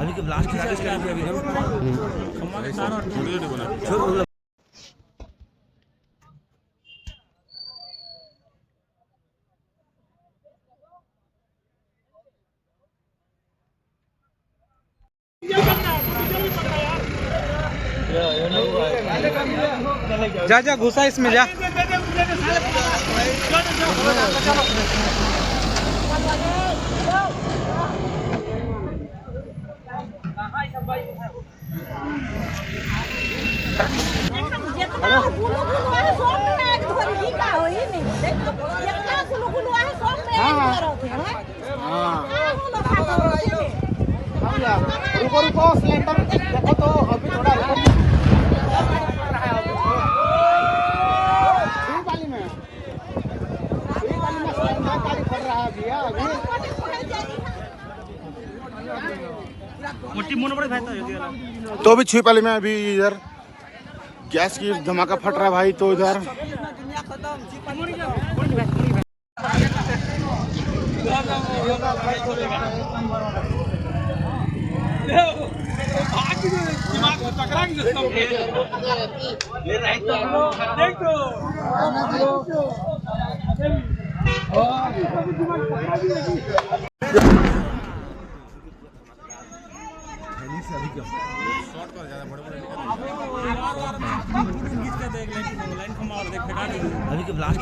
अभी के ब्लास्ट जा जा घुसा इसमें जा। रुको रुको सिलेंडर देखो तो अभी थोड़ा रुको। वाली में सिलेंडर गाड़ी पड़ रहा है भैया अभी। तो अभी 6 पाली में अभी इधर गैस की धमाका फट रहा है भाई। तो इधर अभी के ब्लास्ट